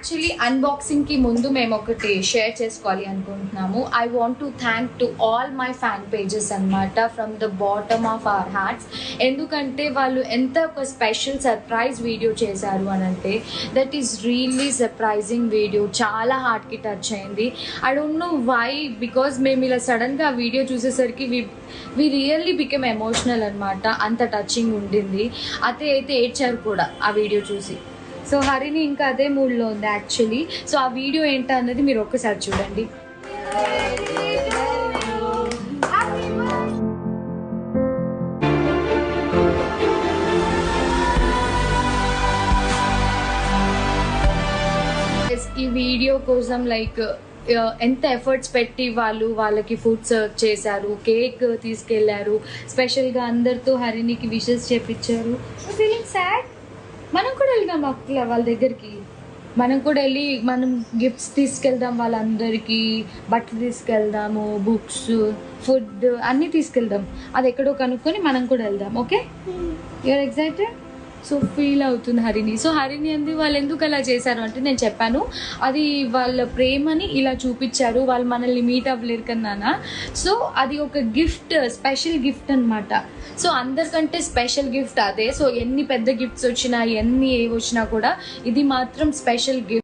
Actually unboxing కి ముందు మేము ఒకటి షేర్ చేసుకోవాలి అనుకుంటున్నాము. I want to thank to all my fan pages అనమాట, from the bottom of our hearts. ఎందుకంటే వాళ్ళు ఎంత ఒక స్పెషల్ సర్ప్రైజ్ వీడియో చేశారు అని అంటే, that is really surprising video. చాలా హార్ట్కి టచ్ అయింది. I don't know why, because మేము ఇలా సడన్గా ఆ వీడియో చూసేసరికి వి రియల్లీ బికెమ్ ఎమోషనల్ అనమాట. అంత టచింగ్ ఉండింది. అయితే ఏడ్చారు కూడా ఆ వీడియో చూసి. సో హరిని ఇంకా అదే మూడ్లో ఉంది యాక్చువల్లీ. సో ఆ వీడియో ఏంటో అన్నది మీరు ఒక్కసారి చూడండి. ఈ వీడియో కోసం లైక్ ఎంత ఎఫర్ట్స్ పెట్టి వాళ్ళకి ఫుడ్ సర్వ్ చేశారు, కేక్ తీసుకెళ్లారు, స్పెషల్గా అందరితో హరినికి విషెస్ చేపించారు. Feeling sad. మనం కూడా వెళ్దాం వాళ్ళ దగ్గరికి. మనం కూడా వెళ్ళి మనం గిఫ్ట్స్ తీసుకెళ్దాం, వాళ్ళందరికీ బట్టలు తీసుకెళ్దాము, బుక్స్, ఫుడ్ అన్నీ తీసుకెళ్దాం. అది ఎక్కడో కనుక్కొని మనం కూడా వెళ్దాం. Okay, you are excited? So feel అవుతుంది హరిని. సో హరిని అంది వాళ్ళు ఎందుకు అలా చేశారు అంటే, నేను చెప్పాను అది వాళ్ళ ప్రేమని ఇలా చూపించారు. వాళ్ళు మనల్ని మీట్ అవ్వలేరు కన్నా. సో అది ఒక గిఫ్ట్, స్పెషల్ గిఫ్ట్ అనమాట. సో అందరికంటే స్పెషల్ గిఫ్ట్ అదే. సో ఎన్ని పెద్ద గిఫ్ట్స్ వచ్చినా, ఎన్ని ఏవి వచ్చినా కూడా ఇది మాత్రం స్పెషల్ గిఫ్ట్.